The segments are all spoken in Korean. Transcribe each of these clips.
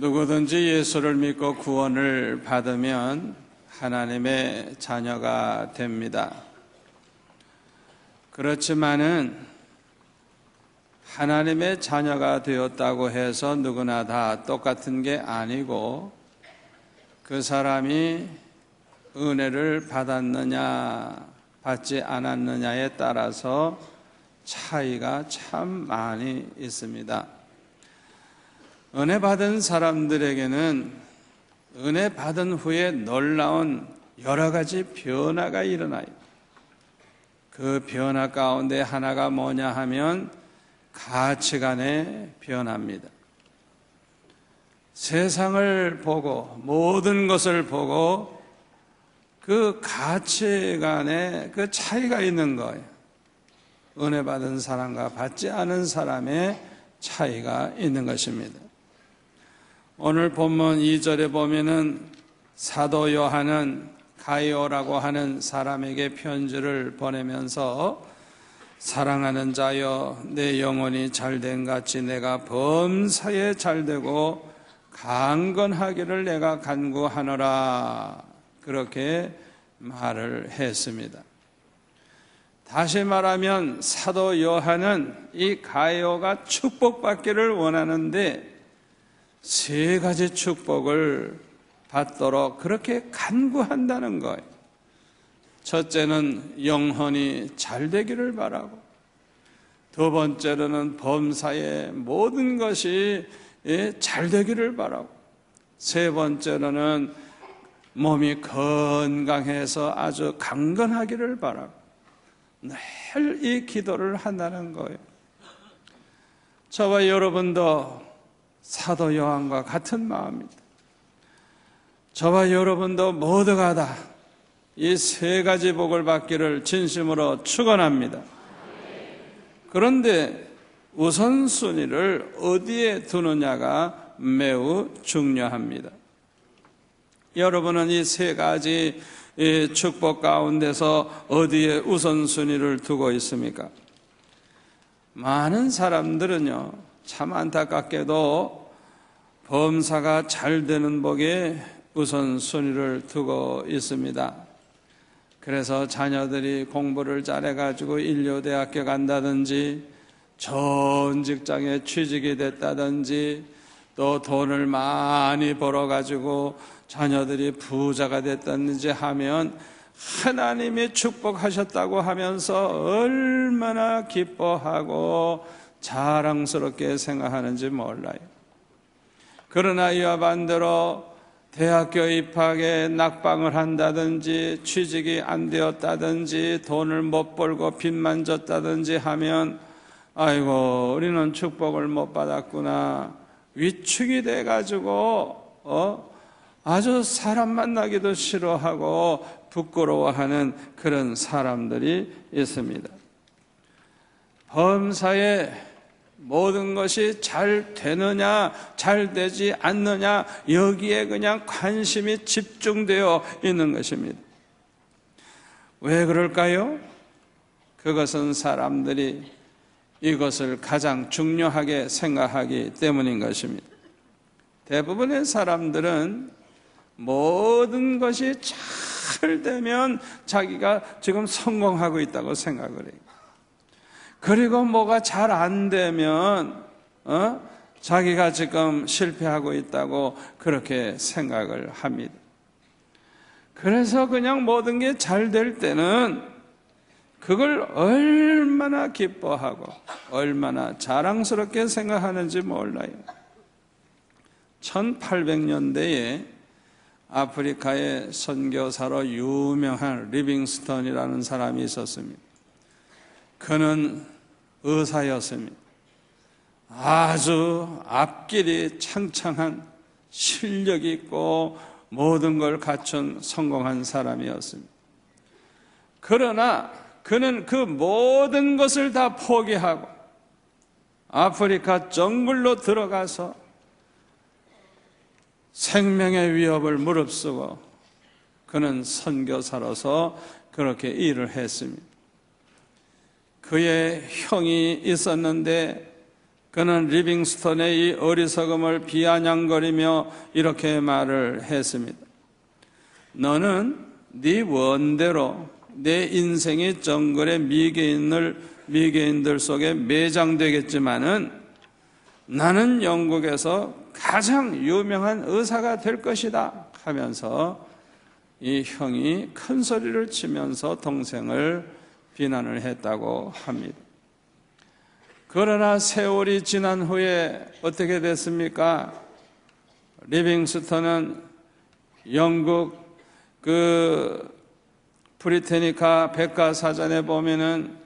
누구든지 예수를 믿고 구원을 받으면 하나님의 자녀가 됩니다. 그렇지만은 하나님의 자녀가 되었다고 해서 누구나 다 똑같은 게 아니고 그 사람이 은혜를 받았느냐 받지 않았느냐에 따라서 차이가 참 많이 있습니다. 은혜 받은 사람들에게는 은혜 받은 후에 놀라운 여러 가지 변화가 일어나요. 그 변화 가운데 하나가 뭐냐 하면 가치관의 변화입니다. 세상을 보고 모든 것을 보고 그 가치관에 그 차이가 있는 거예요. 은혜 받은 사람과 받지 않은 사람의 차이가 있는 것입니다. 오늘 본문 2절에 보면은 사도 요한은 가이오라고 하는 사람에게 편지를 보내면서 사랑하는 자여 내 영혼이 잘된 같이 내가 범사에 잘되고 강건하기를 내가 간구하노라 그렇게 말을 했습니다. 다시 말하면 사도 요한은 이 가이오가 축복받기를 원하는데 세 가지 축복을 받도록 그렇게 간구한다는 거예요. 첫째는 영혼이 잘 되기를 바라고, 두 번째로는 범사의 모든 것이 잘 되기를 바라고, 세 번째로는 몸이 건강해서 아주 강건하기를 바라고 늘 이 기도를 한다는 거예요. 저와 여러분도 사도 요한과 같은 마음입니다. 저와 여러분도 모두가 다 이 세 가지 복을 받기를 진심으로 축원합니다. 그런데 우선순위를 어디에 두느냐가 매우 중요합니다. 여러분은 이 세 가지 축복 가운데서 어디에 우선순위를 두고 있습니까? 많은 사람들은요, 참 안타깝게도 범사가 잘 되는 복에 우선순위를 두고 있습니다. 그래서 자녀들이 공부를 잘해가지고 인류대학교 간다든지 좋은 직장에 취직이 됐다든지 또 돈을 많이 벌어가지고 자녀들이 부자가 됐다든지 하면 하나님이 축복하셨다고 하면서 얼마나 기뻐하고 자랑스럽게 생각하는지 몰라요. 그러나 이와 반대로 대학교 입학에 낙방을 한다든지 취직이 안 되었다든지 돈을 못 벌고 빚만 졌다든지 하면 아이고 우리는 축복을 못 받았구나, 위축이 돼가지고 아주 사람 만나기도 싫어하고 부끄러워하는 그런 사람들이 있습니다. 범사에 모든 것이 잘 되느냐 잘 되지 않느냐 여기에 그냥 관심이 집중되어 있는 것입니다. 왜 그럴까요? 그것은 사람들이 이것을 가장 중요하게 생각하기 때문인 것입니다. 대부분의 사람들은 모든 것이 잘 되면 자기가 지금 성공하고 있다고 생각을 해요. 그리고 뭐가 잘 안 되면 자기가 지금 실패하고 있다고 그렇게 생각을 합니다. 그래서 그냥 모든 게 잘 될 때는 그걸 얼마나 기뻐하고 얼마나 자랑스럽게 생각하는지 몰라요. 1800년대에 아프리카의 선교사로 유명한 리빙스턴이라는 사람이 있었습니다. 그는 의사였습니다. 아주 앞길이 창창한 실력 있고 모든 걸 갖춘 성공한 사람이었습니다. 그러나 그는 그 모든 것을 다 포기하고 아프리카 정글로 들어가서 생명의 위협을 무릅쓰고 그는 선교사로서 그렇게 일을 했습니다. 그의 형이 있었는데 그는 리빙스턴의 이 어리석음을 비아냥거리며 이렇게 말을 했습니다. 너는 네 원대로 내 인생이 정글의 미개인들 속에 매장되겠지만은 나는 영국에서 가장 유명한 의사가 될 것이다 하면서 이 형이 큰 소리를 치면서 동생을 비난을 했다고 합니다. 그러나 세월이 지난 후에 어떻게 됐습니까? 리빙스턴은 영국 브리테니카 백과사전에 보면은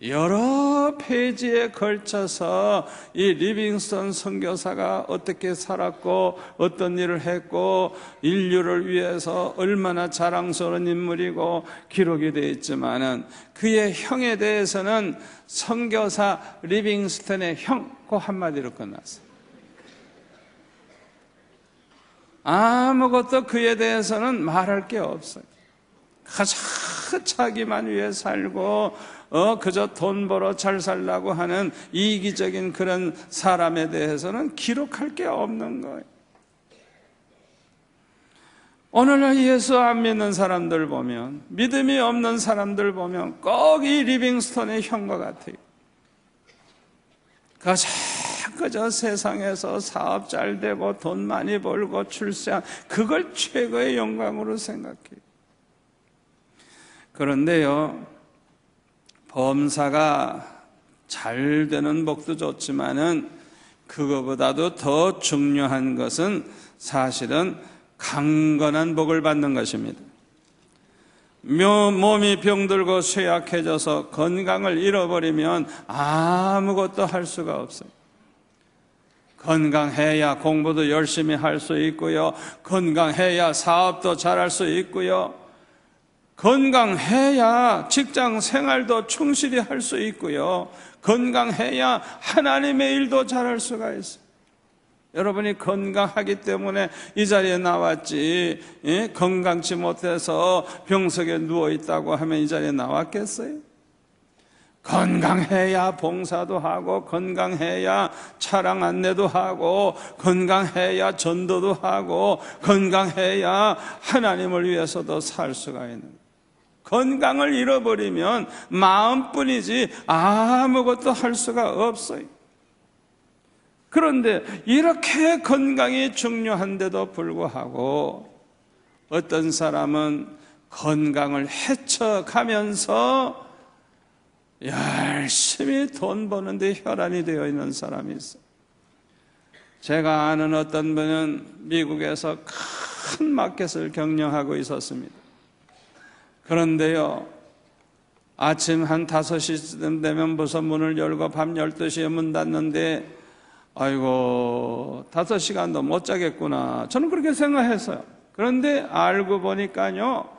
여러 페이지에 걸쳐서 이 리빙스턴 선교사가 어떻게 살았고 어떤 일을 했고 인류를 위해서 얼마나 자랑스러운 인물이고 기록이 되어 있지만은 그의 형에 대해서는 선교사 리빙스턴의 형 그 한마디로 끝났어요. 아무것도 그에 대해서는 말할 게 없어요. 가장 자기만 위해 살고 그저 돈 벌어 잘 살라고 하는 이기적인 그런 사람에 대해서는 기록할 게 없는 거예요. 오늘날 예수 안 믿는 사람들 보면, 믿음이 없는 사람들 보면 꼭 이 리빙스턴의 형과 같아요. 그저 세상에서 사업 잘 되고 돈 많이 벌고 출세한 그걸 최고의 영광으로 생각해요. 그런데요, 범사가 잘 되는 복도 좋지만은 그거보다도 더 중요한 것은 사실은 강건한 복을 받는 것입니다. 몸이 병들고 쇠약해져서 건강을 잃어버리면 아무것도 할 수가 없어요. 건강해야 공부도 열심히 할 수 있고요, 건강해야 사업도 잘할 수 있고요, 건강해야 직장 생활도 충실히 할 수 있고요, 건강해야 하나님의 일도 잘할 수가 있어요. 여러분이 건강하기 때문에 이 자리에 나왔지, 건강치 못해서 병석에 누워있다고 하면 이 자리에 나왔겠어요? 건강해야 봉사도 하고, 건강해야 차량 안내도 하고, 건강해야 전도도 하고, 건강해야 하나님을 위해서도 살 수가 있는 거예요. 건강을 잃어버리면 마음뿐이지 아무것도 할 수가 없어요. 그런데 이렇게 건강이 중요한데도 불구하고 어떤 사람은 건강을 헤쳐가면서 열심히 돈 버는데 혈안이 되어 있는 사람이 있어요. 제가 아는 어떤 분은 미국에서 큰 마켓을 경영하고 있었습니다. 그런데요, 아침 한 5시쯤 되면 벌써 문을 열고 밤 12시에 문 닫는데 아이고 5시간도 못 자겠구나, 저는 그렇게 생각했어요. 그런데 알고 보니까요,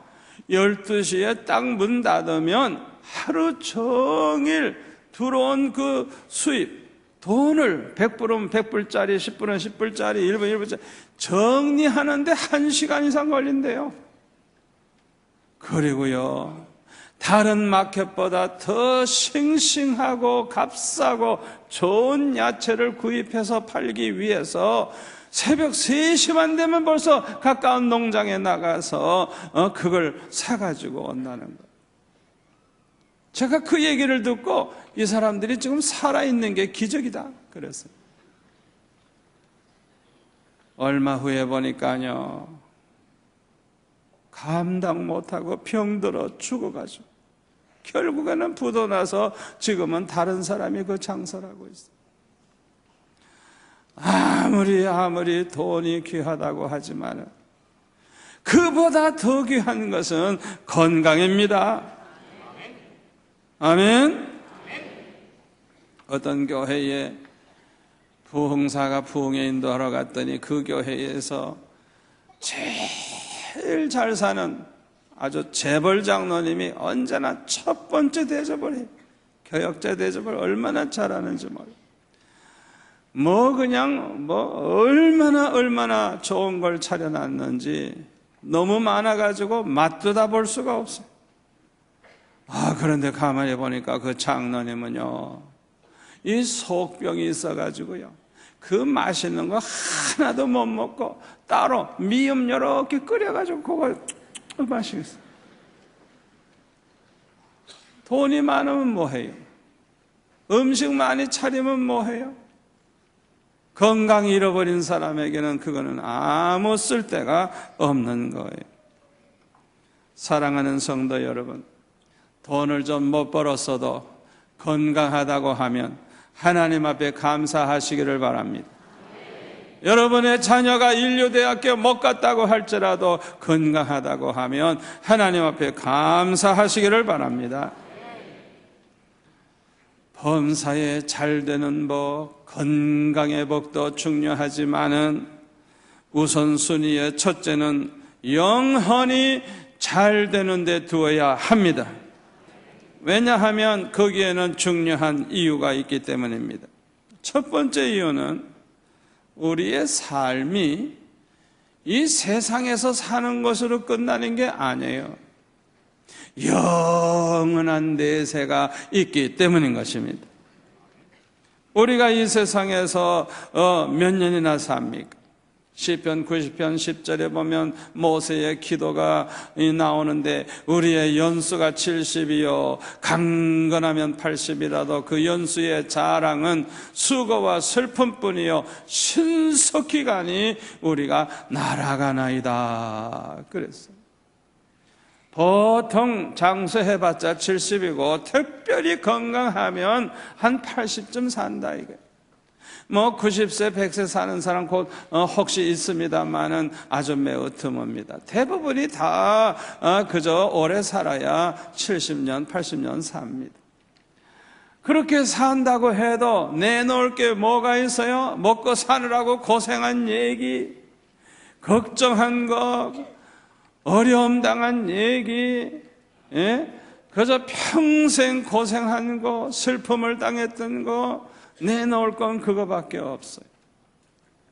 12시에 딱 문 닫으면 하루 종일 들어온 그 수입, 돈을 100불은 100불짜리, 10불은 10불짜리, 1불 1불짜리 정리하는데 1시간 이상 걸린대요. 그리고요, 다른 마켓보다 더 싱싱하고 값싸고 좋은 야채를 구입해서 팔기 위해서 새벽 3시만 되면 벌써 가까운 농장에 나가서 그걸 사가지고 온다는 거예요. 제가 그 얘기를 듣고 이 사람들이 지금 살아있는 게 기적이다 그랬어요. 얼마 후에 보니까요, 감당 못하고 병들어 죽어가지고 결국에는 부도나서 지금은 다른 사람이 그 장사를 하고 있어요. 아무리 돈이 귀하다고 하지만 그보다 더 귀한 것은 건강입니다. 아멘. 어떤 교회에 부흥사가 부흥회 인도하러 갔더니 그 교회에서 제일 잘 사는 아주 재벌 장로님이 언제나 첫 번째 대접을 해요. 교역자 대접을 얼마나 잘하는지 몰라요. 얼마나 좋은 걸 차려놨는지 너무 많아가지고 맛도 다 볼 수가 없어요. 그런데 가만히 보니까 그 장로님은요, 이 속병이 있어가지고요, 그 맛있는 거 하나도 못 먹고 따로 미음 이렇게 끓여가지고 그걸 마시겠어요. 돈이 많으면 뭐해요? 음식 많이 차리면 뭐해요? 건강 잃어버린 사람에게는 그거는 아무 쓸데가 없는 거예요. 사랑하는 성도 여러분, 돈을 좀 못 벌었어도 건강하다고 하면 하나님 앞에 감사하시기를 바랍니다. 여러분의 자녀가 인류대학교 못 갔다고 할지라도 건강하다고 하면 하나님 앞에 감사하시기를 바랍니다. 범사에 잘 되는 복, 건강의 복도 중요하지만은 우선순위의 첫째는 영혼이 잘 되는 데 두어야 합니다. 왜냐하면 거기에는 중요한 이유가 있기 때문입니다. 첫 번째 이유는 우리의 삶이 이 세상에서 사는 것으로 끝나는 게 아니에요. 영원한 내세가 있기 때문인 것입니다. 우리가 이 세상에서 몇 년이나 삽니까? 시편 90편 10절에 보면 모세의 기도가 나오는데 우리의 연수가 70이요 강건하면 80이라도 그 연수의 자랑은 수고와 슬픔뿐이요 신속히 가니 우리가 날아가나이다 그랬어요. 보통 장수해봤자 70이고 특별히 건강하면 한 80쯤 산다 이거예요. 뭐 90세, 100세 사는 사람 곧 혹시 있습니다만은 아주 매우 드뭅니다. 대부분이 다 그저 오래 살아야 70년, 80년 삽니다. 그렇게 산다고 해도 내놓을 게 뭐가 있어요? 먹고 사느라고 고생한 얘기, 걱정한 거, 어려움 당한 얘기, 그저 평생 고생한 거, 슬픔을 당했던 거, 내놓을 건 그거밖에 없어요.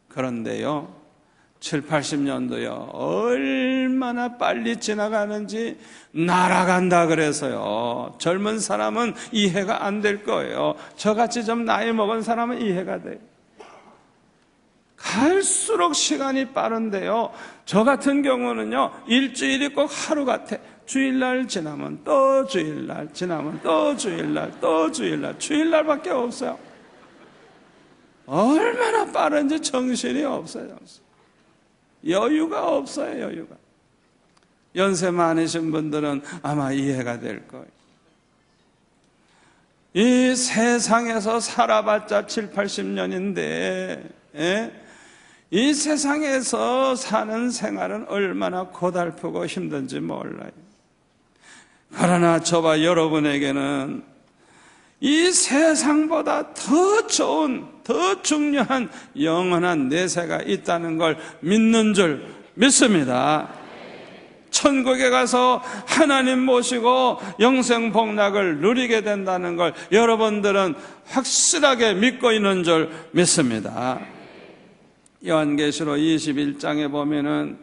그런데요, 7, 80년도요 얼마나 빨리 지나가는지 날아간다 그래서요 젊은 사람은 이해가 안 될 거예요. 저같이 좀 나이 먹은 사람은 이해가 돼요. 갈수록 시간이 빠른데요, 저 같은 경우는요 일주일이 꼭 하루 같아. 주일날 지나면 또 주일날, 지나면 또 주일날, 또 주일날, 주일날밖에 없어요. 얼마나 빠른지 정신이 없어요. 여유가 없어요. 여유가. 연세 많으신 분들은 아마 이해가 될 거예요. 이 세상에서 살아봤자 7, 80년인데 이 세상에서 사는 생활은 얼마나 고달프고 힘든지 몰라요. 그러나 저와 여러분에게는 이 세상보다 더 좋은, 더 중요한 영원한 내세가 있다는 걸 믿는 줄 믿습니다. 천국에 가서 하나님 모시고 영생 복락을 누리게 된다는 걸 여러분들은 확실하게 믿고 있는 줄 믿습니다. 요한계시록 21장에 보면은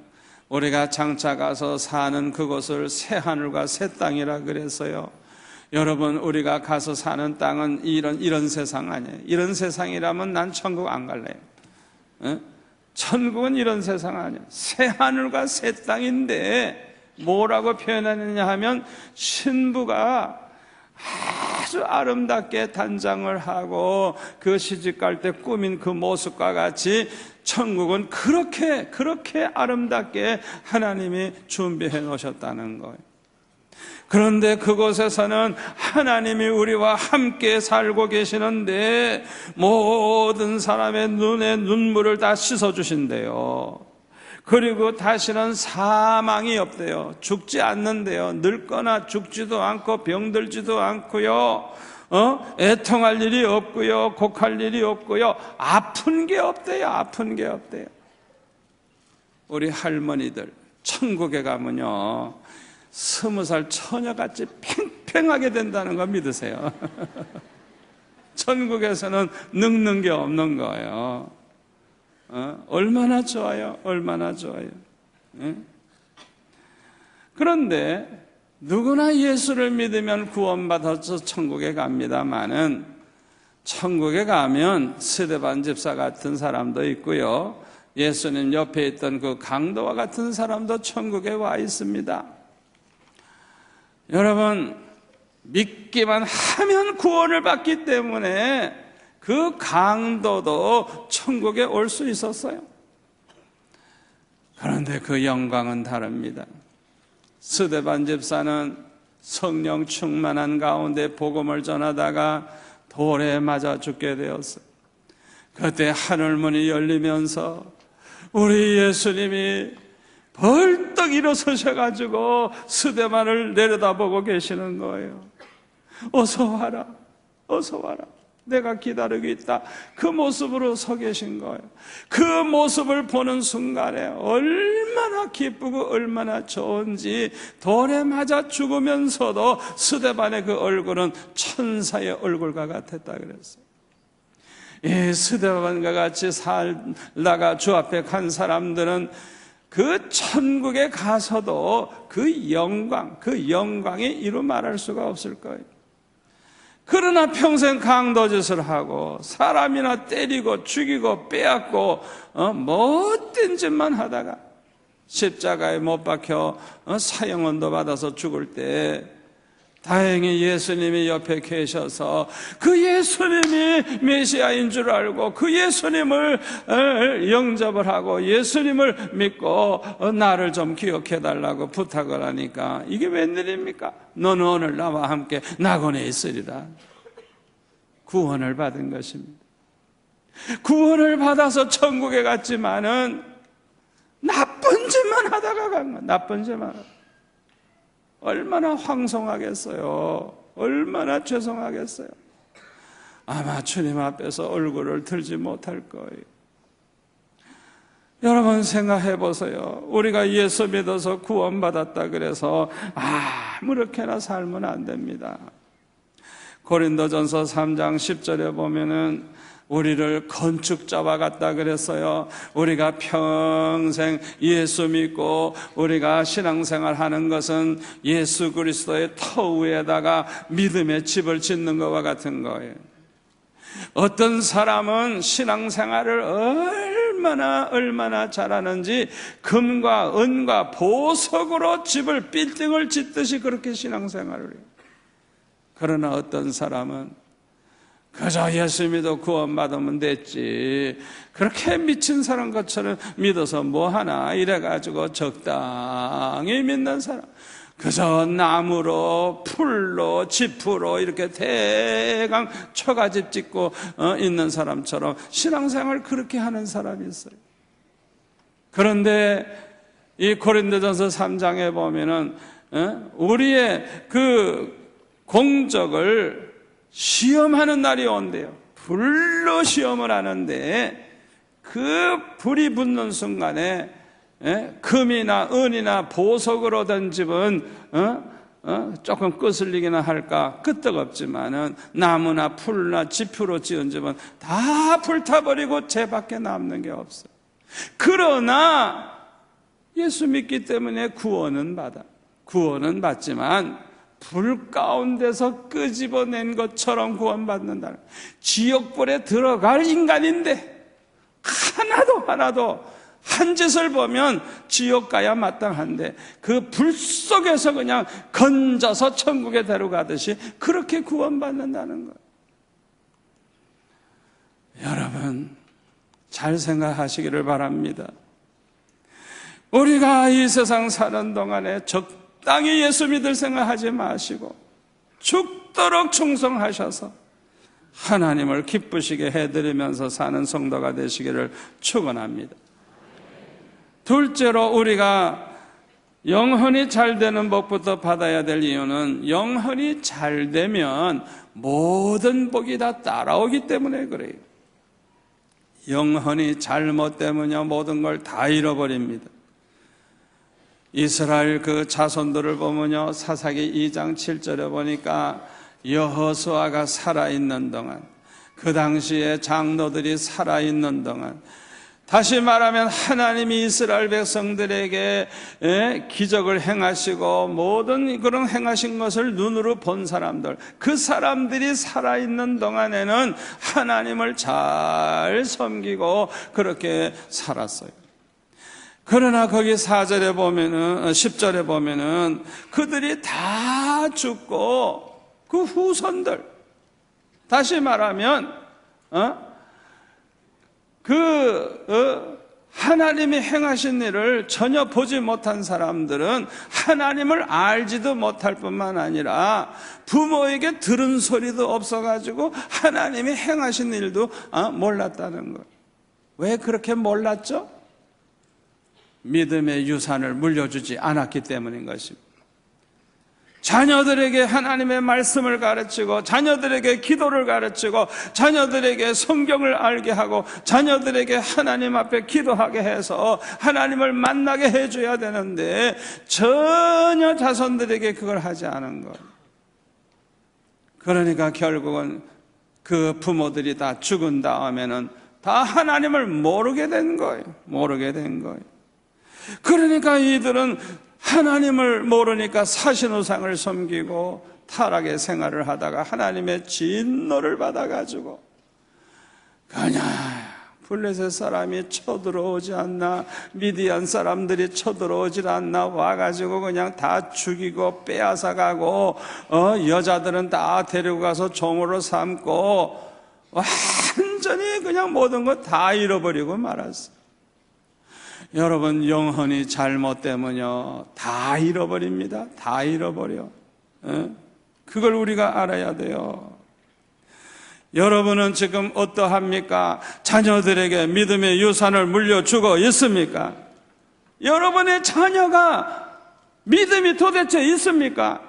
우리가 장차 가서 사는 그곳을 새 하늘과 새 땅이라 그래서요. 여러분, 우리가 가서 사는 땅은 이런 세상 아니에요. 이런 세상이라면 난 천국 안 갈래요. 천국은 이런 세상 아니에요. 새 하늘과 새 땅인데 뭐라고 표현하느냐 하면 신부가 아주 아름답게 단장을 하고 그 시집갈 때 꾸민 그 모습과 같이 천국은 그렇게 아름답게 하나님이 준비해 놓으셨다는 거예요. 그런데 그곳에서는 하나님이 우리와 함께 살고 계시는데 모든 사람의 눈에 눈물을 다 씻어주신대요. 그리고 다시는 사망이 없대요. 죽지 않는데요. 늙거나 죽지도 않고 병들지도 않고요. 애통할 일이 없고요. 곡할 일이 없고요. 아픈 게 없대요. 아픈 게 없대요. 우리 할머니들 천국에 가면요 20살 처녀같이 팽팽하게 된다는 거 믿으세요. 천국에서는 늙는 게 없는 거예요. 얼마나 좋아요. 얼마나 좋아요. 그런데 누구나 예수를 믿으면 구원받아서 천국에 갑니다마는 천국에 가면 스데반 집사 같은 사람도 있고요, 예수님 옆에 있던 그 강도와 같은 사람도 천국에 와 있습니다. 여러분, 믿기만 하면 구원을 받기 때문에 그 강도도 천국에 올 수 있었어요. 그런데 그 영광은 다릅니다. 스데반 집사는 성령 충만한 가운데 복음을 전하다가 돌에 맞아 죽게 되었어요. 그때 하늘문이 열리면서 우리 예수님이 벌떡 일어서셔가지고 스데반을 내려다보고 계시는 거예요. 어서 와라, 어서 와라, 내가 기다리고 있다. 그 모습으로 서 계신 거예요. 그 모습을 보는 순간에 얼마나 기쁘고 얼마나 좋은지, 돌에 맞아 죽으면서도 스데반의 그 얼굴은 천사의 얼굴과 같았다 그랬어요. 이 스데반과 같이 살다가 주 앞에 간 사람들은 그 천국에 가서도 그 영광이 이루 말할 수가 없을 거예요. 그러나 평생 강도짓을 하고 사람이나 때리고 죽이고 빼앗고 못된 짓만 하다가 십자가에 못 박혀 사형언도 받아서 죽을 때 다행히 예수님이 옆에 계셔서 그 예수님이 메시아인 줄 알고 그 예수님을 영접을 하고 예수님을 믿고 나를 좀 기억해 달라고 부탁을 하니까 이게 웬일입니까? 너는 오늘 나와 함께 낙원에 있으리라. 구원을 받은 것입니다. 구원을 받아서 천국에 갔지만은 나쁜 짓만 하다가 간 거야. 나쁜 짓만 하다가. 얼마나 황송하겠어요. 얼마나 죄송하겠어요. 아마 주님 앞에서 얼굴을 들지 못할 거예요. 여러분 생각해 보세요. 우리가 예수 믿어서 구원받았다 그래서 아무렇게나 살면 안 됩니다. 고린도전서 3장 10절에 보면은 우리를 건축자와 같다 그랬어요. 우리가 평생 예수 믿고 우리가 신앙생활 하는 것은 예수 그리스도의 터 위에다가 믿음의 집을 짓는 것과 같은 거예요. 어떤 사람은 신앙생활을 얼마나 잘하는지 금과 은과 보석으로 집을 빌딩을 짓듯이 그렇게 신앙생활을 해요. 그러나 어떤 사람은 그저 예수 믿어 구원받으면 됐지, 그렇게 미친 사람 것처럼 믿어서 뭐하나 이래가지고 적당히 믿는 사람, 그저 나무로 풀로 지푸로 이렇게 대강 초가집 짓고 있는 사람처럼 신앙생활 그렇게 하는 사람이 있어요. 그런데 이 고린도전서 3장에 보면은 우리의 그 공적을 시험하는 날이 온대요. 불로 시험을 하는데 그 불이 붙는 순간에 금이나 은이나 보석으로 된 집은 조금 끄슬리기나 할까 끄떡없지만은 나무나 풀나 지표로 지은 집은 다 불타버리고 죄밖에 남는 게 없어요. 그러나 예수 믿기 때문에 구원은 받지만 불 가운데서 끄집어낸 것처럼 구원받는다는, 지옥불에 들어갈 인간인데 하나도 한 짓을 보면 지옥 가야 마땅한데 그 불 속에서 그냥 건져서 천국에 데려가듯이 그렇게 구원받는다는 거예요. 여러분 잘 생각하시기를 바랍니다. 우리가 이 세상 사는 동안에 적당히 예수 믿을 생각하지 마시고 죽도록 충성하셔서 하나님을 기쁘시게 해드리면서 사는 성도가 되시기를 축원합니다. 둘째로 우리가 영혼이 잘 되는 복부터 받아야 될 이유는 영혼이 잘 되면 모든 복이 다 따라오기 때문에 그래요. 영혼이 잘못되면요 모든 걸 다 잃어버립니다. 이스라엘 그 자손들을 보면요 사사기 2장 7절에 보니까 여호수아가 살아있는 동안, 그 당시에 장로들이 살아있는 동안 다시 말하면 하나님이 이스라엘 백성들에게 기적을 행하시고 모든 그런 행하신 것을 눈으로 본 사람들, 그 사람들이 살아있는 동안에는 하나님을 잘 섬기고 그렇게 살았어요. 그러나 거기 4절에 보면은, 10절에 보면은 그들이 다 죽고 그 후손들, 다시 말하면 하나님이 행하신 일을 전혀 보지 못한 사람들은 하나님을 알지도 못할 뿐만 아니라 부모에게 들은 소리도 없어가지고 하나님이 행하신 일도 몰랐다는 거예요. 왜 그렇게 몰랐죠? 믿음의 유산을 물려주지 않았기 때문인 것입니다. 자녀들에게 하나님의 말씀을 가르치고, 자녀들에게 기도를 가르치고, 자녀들에게 성경을 알게 하고, 자녀들에게 하나님 앞에 기도하게 해서 하나님을 만나게 해줘야 되는데 전혀 자손들에게 그걸 하지 않은 것. 그러니까 결국은 그 부모들이 다 죽은 다음에는 다 하나님을 모르게 된 거예요. 모르게 된 거예요. 그러니까 이들은 하나님을 모르니까 사신우상을 섬기고 타락의 생활을 하다가 하나님의 진노를 받아가지고 그냥 블레셋 사람이 쳐들어오지 않나, 미디안 사람들이 쳐들어오질 않나 와가지고 그냥 다 죽이고 빼앗아가고 여자들은 다 데리고 가서 종으로 삼고 완전히 그냥 모든 거 다 잃어버리고 말았어요. 여러분, 영혼이 잘못 되면요 다 잃어버립니다. 다 잃어버려. 그걸 우리가 알아야 돼요. 여러분은 지금 어떠합니까? 자녀들에게 믿음의 유산을 물려주고 있습니까? 여러분의 자녀가 믿음이 도대체 있습니까?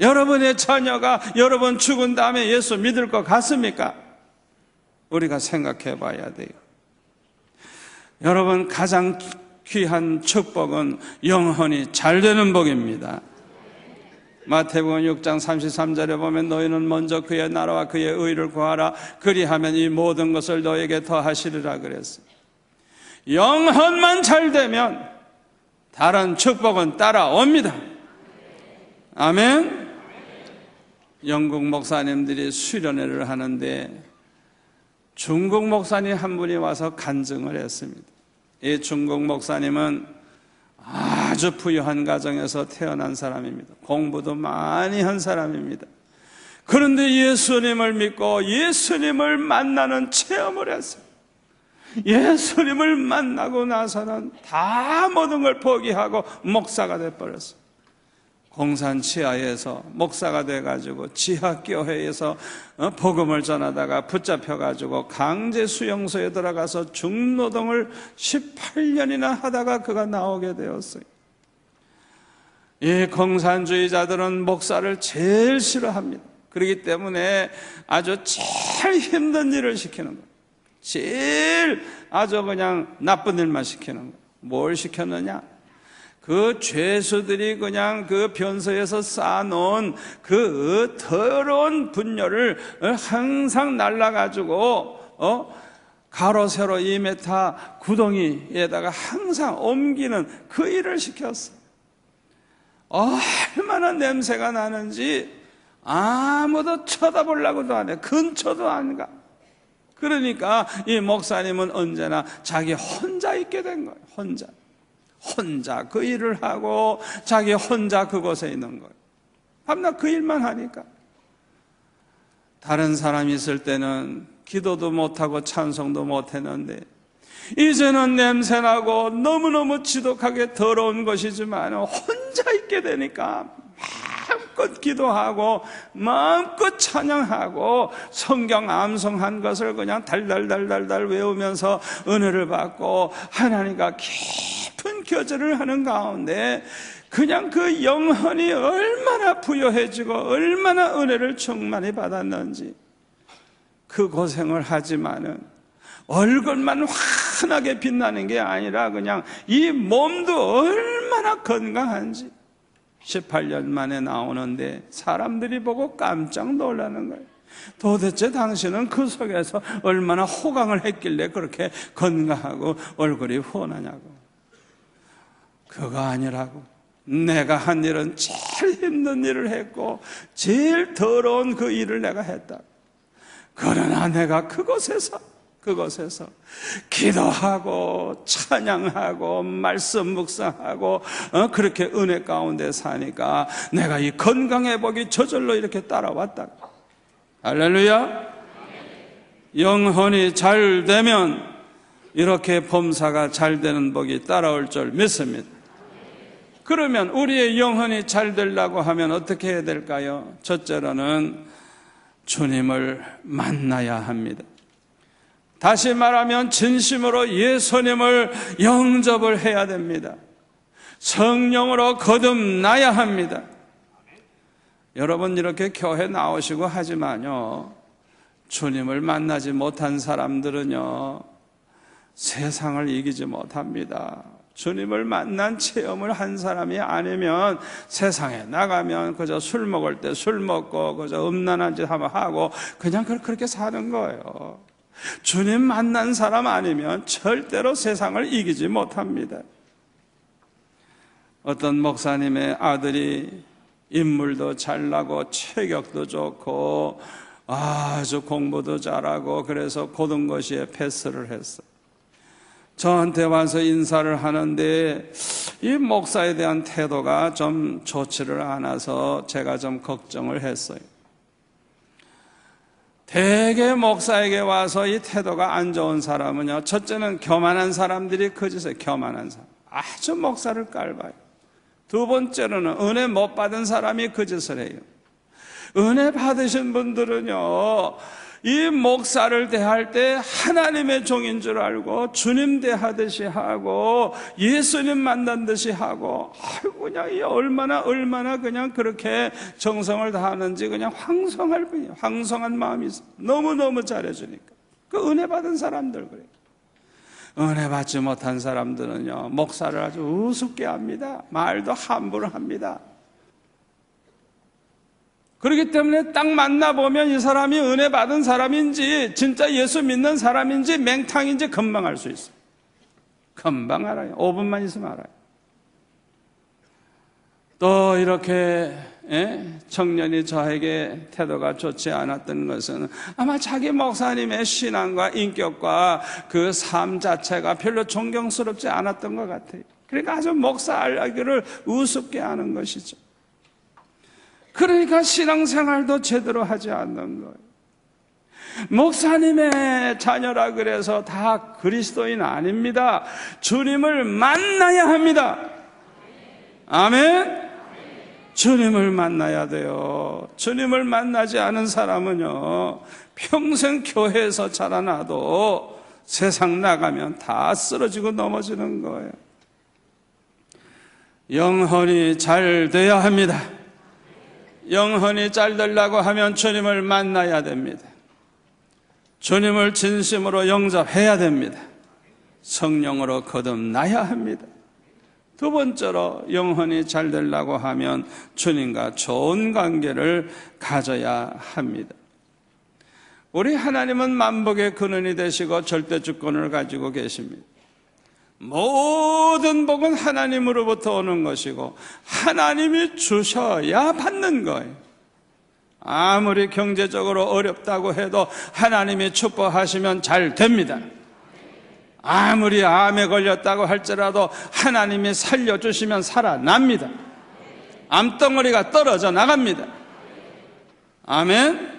여러분의 자녀가 여러분 죽은 다음에 예수 믿을 것 같습니까? 우리가 생각해 봐야 돼요. 여러분, 가장 귀한 축복은 영혼이 잘 되는 복입니다. 마태복음 6장 33절에 보면 너희는 먼저 그의 나라와 그의 의를 구하라. 그리하면 이 모든 것을 너에게 더하시리라 그랬어요. 영혼만 잘 되면 다른 축복은 따라옵니다. 아멘. 영국 목사님들이 수련회를 하는데 중국 목사님 한 분이 와서 간증을 했습니다. 이 중국 목사님은 아주 부유한 가정에서 태어난 사람입니다. 공부도 많이 한 사람입니다. 그런데 예수님을 믿고 예수님을 만나는 체험을 했어요. 예수님을 만나고 나서는 다 모든 걸 포기하고 목사가 돼버렸어요. 공산 지하에서 목사가 돼가지고 지하교회에서 복음을 전하다가 붙잡혀가지고 강제 수용소에 들어가서 중노동을 18년이나 하다가 그가 나오게 되었어요. 이 공산주의자들은 목사를 제일 싫어합니다. 그렇기 때문에 아주 제일 힘든 일을 시키는 거예요. 제일 아주 그냥 나쁜 일만 시키는 거예요. 뭘 시켰느냐? 그 죄수들이 그냥 그 변소에서 쌓아놓은 그 더러운 분뇨를 항상 날라가지고 가로 세로 2m 구덩이에다가 항상 옮기는 그 일을 시켰어요. 얼마나 냄새가 나는지 아무도 쳐다보려고도 안 해. 근처도 안 가. 그러니까 이 목사님은 언제나 자기 혼자 있게 된 거예요. 혼자 그 일을 하고 자기 혼자 그곳에 있는 거예요. 밤낮 그 일만 하니까. 다른 사람이 있을 때는 기도도 못하고 찬송도 못했는데 이제는 냄새나고 너무너무 지독하게 더러운 것이지만 혼자 있게 되니까 마음껏 기도하고 마음껏 찬양하고 성경 암송한 것을 그냥 달달달달달 외우면서 은혜를 받고 하나님과 깊은 교제를 하는 가운데 그냥 그 영혼이 얼마나 부요해지고 얼마나 은혜를 충만히 받았는지 그 고생을 하지만은 얼굴만 환하게 빛나는 게 아니라 그냥 이 몸도 얼마나 건강한지 18년 만에 나오는데 사람들이 보고 깜짝 놀라는 거예요. 도대체 당신은 그 속에서 얼마나 호강을 했길래 그렇게 건강하고 얼굴이 훤하냐고. 그거 아니라고. 내가 한 일은 제일 힘든 일을 했고 제일 더러운 그 일을 내가 했다. 그러나 내가 그곳에서 기도하고 찬양하고 말씀 묵상하고 그렇게 은혜 가운데 사니까 내가 이 건강의 복이 저절로 이렇게 따라왔다. 할렐루야. 영혼이 잘 되면 이렇게 범사가 잘 되는 복이 따라올 줄 믿습니다. 그러면 우리의 영혼이 잘 되려고 하면 어떻게 해야 될까요? 첫째로는 주님을 만나야 합니다. 다시 말하면 진심으로 예수님을 영접을 해야 됩니다. 성령으로 거듭나야 합니다. 여러분 이렇게 교회 나오시고 하지만요, 주님을 만나지 못한 사람들은요 세상을 이기지 못합니다. 주님을 만난 체험을 한 사람이 아니면 세상에 나가면 그저 술 먹을 때 술 먹고 그저 음란한 짓 한번 하고 그냥 그렇게 사는 거예요. 주님 만난 사람 아니면 절대로 세상을 이기지 못합니다. 어떤 목사님의 아들이 인물도 잘나고 체격도 좋고 아주 공부도 잘하고 그래서 고등고시에 패스를 했어. 저한테 와서 인사를 하는데 이 목사에 대한 태도가 좀 좋지를 않아서 제가 좀 걱정을 했어요. 대개 목사에게 와서 이 태도가 안 좋은 사람은요, 첫째는 교만한 사람들이 그 짓에 교만한 사람, 아주 목사를 깔봐요. 두 번째로는 은혜 못 받은 사람이 그 짓을 해요. 은혜 받으신 분들은요, 이 목사를 대할 때 하나님의 종인 줄 알고 주님 대하듯이 하고 예수님 만난 듯이 하고, 아이고 그냥 얼마나 그냥 그렇게 정성을 다하는지 그냥 황송할 뿐이에요. 황송한 마음이 있어요. 너무너무 잘해주니까. 그 은혜 받은 사람들 그래요. 은혜 받지 못한 사람들은요, 목사를 아주 우습게 합니다. 말도 함부로 합니다. 그렇기 때문에 딱 만나보면 이 사람이 은혜 받은 사람인지 진짜 예수 믿는 사람인지 맹탕인지 금방 알 수 있어요. 금방 알아요. 5분만 있으면 알아요. 또 이렇게 청년이 저에게 태도가 좋지 않았던 것은 아마 자기 목사님의 신앙과 인격과 그 삶 자체가 별로 존경스럽지 않았던 것 같아요. 그러니까 아주 목사 알기를 우습게 하는 것이죠. 그러니까 신앙생활도 제대로 하지 않는 거예요. 목사님의 자녀라 그래서 다 그리스도인 아닙니다. 주님을 만나야 합니다. 아멘. 주님을 만나야 돼요. 주님을 만나지 않은 사람은요, 평생 교회에서 자라나도 세상 나가면 다 쓰러지고 넘어지는 거예요. 영혼이 잘 돼야 합니다. 영혼이 잘 되려고 하면 주님을 만나야 됩니다. 주님을 진심으로 영접해야 됩니다. 성령으로 거듭나야 합니다. 두 번째로 영혼이 잘 되려고 하면 주님과 좋은 관계를 가져야 합니다. 우리 하나님은 만복의 근원이 되시고 절대 주권을 가지고 계십니다. 모든 복은 하나님으로부터 오는 것이고 하나님이 주셔야 받는 거예요. 아무리 경제적으로 어렵다고 해도 하나님이 축복하시면 잘 됩니다. 아무리 암에 걸렸다고 할지라도 하나님이 살려주시면 살아납니다. 암덩어리가 떨어져 나갑니다. 아멘.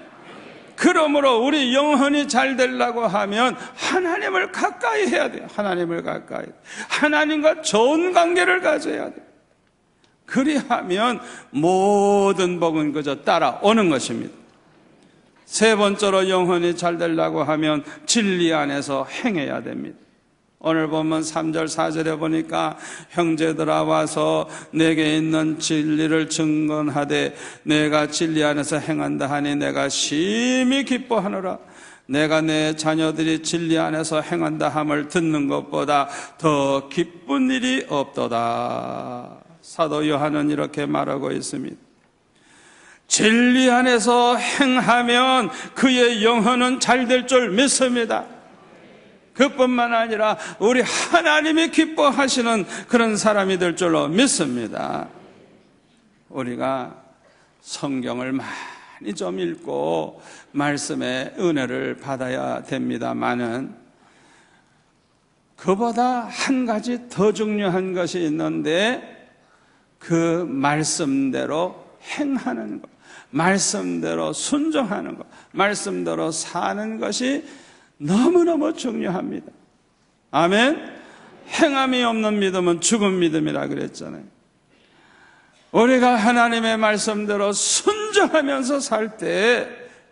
그러므로 우리 영혼이 잘 되려고 하면 하나님을 가까이 해야 돼요. 하나님을 가까이. 하나님과 좋은 관계를 가져야 돼요. 그리하면 모든 복은 그저 따라오는 것입니다. 세 번째로 영혼이 잘 되려고 하면 진리 안에서 행해야 됩니다. 오늘 보면 3절 4절에 보니까 형제들아 와서 내게 있는 진리를 증언하되 내가 진리 안에서 행한다 하니 내가 심히 기뻐하노라. 내가 내 자녀들이 진리 안에서 행한다 함을 듣는 것보다 더 기쁜 일이 없도다. 사도 요한은 이렇게 말하고 있습니다. 진리 안에서 행하면 그의 영혼은 잘 될 줄 믿습니다. 그뿐만 아니라 우리 하나님이 기뻐하시는 그런 사람이 될 줄로 믿습니다. 우리가 성경을 많이 좀 읽고 말씀의 은혜를 받아야 됩니다마는 그보다 한 가지 더 중요한 것이 있는데 그 말씀대로 행하는 것, 말씀대로 순종하는 것, 말씀대로 사는 것이 너무너무 중요합니다. 아멘. 행함이 없는 믿음은 죽은 믿음이라 그랬잖아요. 우리가 하나님의 말씀대로 순종하면서 살 때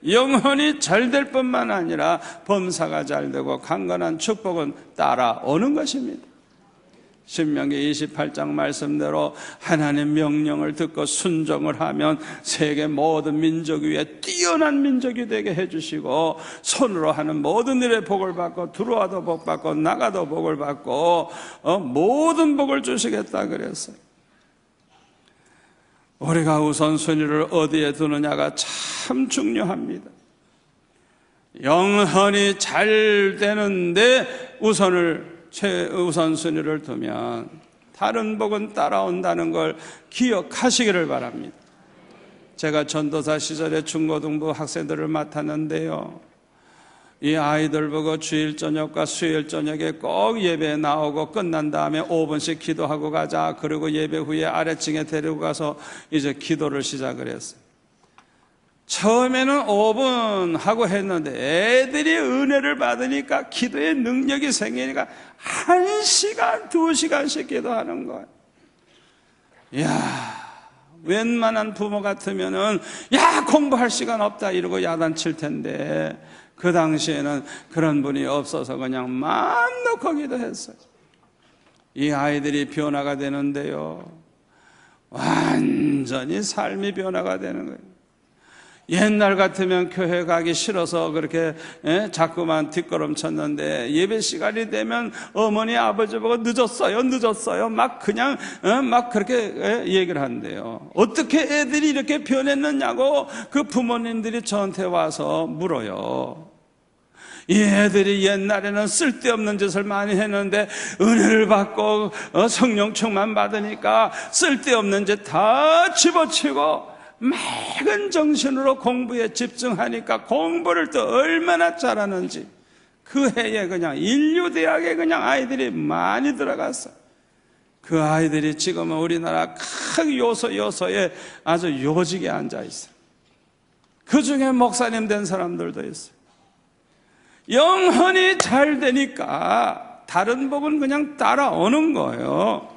영혼이 잘 될 뿐만 아니라 범사가 잘 되고 강건한 축복은 따라오는 것입니다. 신명기 28장 말씀대로 하나님 명령을 듣고 순종을 하면 세계 모든 민족 위에 뛰어난 민족이 되게 해주시고 손으로 하는 모든 일에 복을 받고 들어와도 복 받고 나가도 복을 받고 모든 복을 주시겠다 그랬어요. 우리가 우선순위를 어디에 두느냐가 참 중요합니다. 영혼이 잘 되는데 우선순위를 두면 다른 복은 따라온다는 걸 기억하시기를 바랍니다. 제가 전도사 시절에 중고등부 학생들을 맡았는데요, 이 아이들 보고 주일 저녁과 수요일 저녁에 꼭 예배에 나오고 끝난 다음에 5분씩 기도하고 가자. 그리고 예배 후에 아래층에 데리고 가서 이제 기도를 시작을 했어요. 처음에는 5분 하고 했는데 애들이 은혜를 받으니까 기도의 능력이 생기니까 1시간, 2시간씩 기도하는 거예요. 이야, 웬만한 부모 같으면은 야, 공부할 시간 없다 이러고 야단칠 텐데 그 당시에는 그런 분이 없어서 그냥 마음 놓고 기도했어요. 이 아이들이 변화가 되는데요, 완전히 삶이 변화가 되는 거예요. 옛날 같으면 교회 가기 싫어서 그렇게 자꾸만 뒷걸음 쳤는데 예배 시간이 되면 어머니 아버지 보고 늦었어요 막 그냥 막 그렇게 얘기를 한대요. 어떻게 애들이 이렇게 변했느냐고 그 부모님들이 저한테 와서 물어요. 이 애들이 옛날에는 쓸데없는 짓을 많이 했는데 은혜를 받고 성령 충만 받으니까 쓸데없는 짓 다 집어치고 맑은 정신으로 공부에 집중하니까 공부를 또 얼마나 잘하는지 그 해에 그냥 인류대학에 그냥 아이들이 많이 들어갔어요. 그 아이들이 지금은 우리나라 각 요소에 아주 요직에 앉아 있어요. 그 중에 목사님 된 사람들도 있어요. 영혼이 잘 되니까 다른 복은 그냥 따라오는 거예요.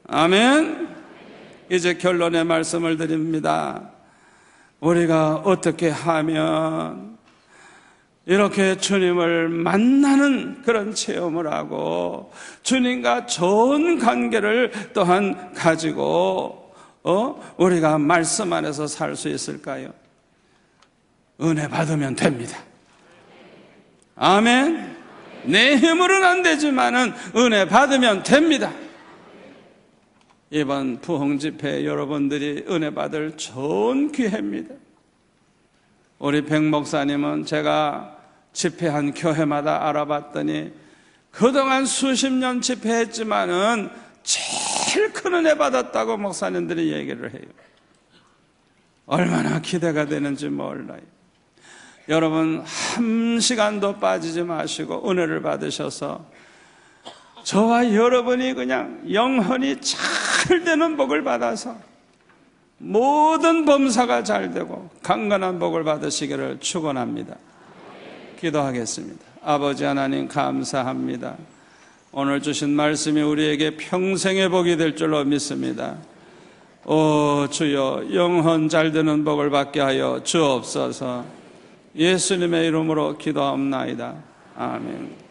아멘. 이제 결론의 말씀을 드립니다. 우리가 어떻게 하면 이렇게 주님을 만나는 그런 체험을 하고 주님과 좋은 관계를 또한 가지고 우리가 말씀 안에서 살 수 있을까요? 은혜 받으면 됩니다. 아멘. 내 힘으로는 안 되지만은 은혜 받으면 됩니다. 이번 부흥 집회 여러분들이 은혜 받을 좋은 기회입니다. 우리 백 목사님은 제가 집회한 교회마다 알아봤더니 그동안 수십 년 집회했지만은 제일 큰 은혜 받았다고 목사님들이 얘기를 해요. 얼마나 기대가 되는지 몰라요. 여러분 한 시간도 빠지지 마시고 은혜를 받으셔서 저와 여러분이 그냥 영혼이 잘 되는 복을 받아서 모든 범사가 잘 되고 강건한 복을 받으시기를 축원합니다. 기도하겠습니다. 아버지 하나님 감사합니다. 오늘 주신 말씀이 우리에게 평생의 복이 될 줄로 믿습니다. 오 주여, 영혼 잘 되는 복을 받게 하여 주옵소서. 예수님의 이름으로 기도하옵나이다. 아멘.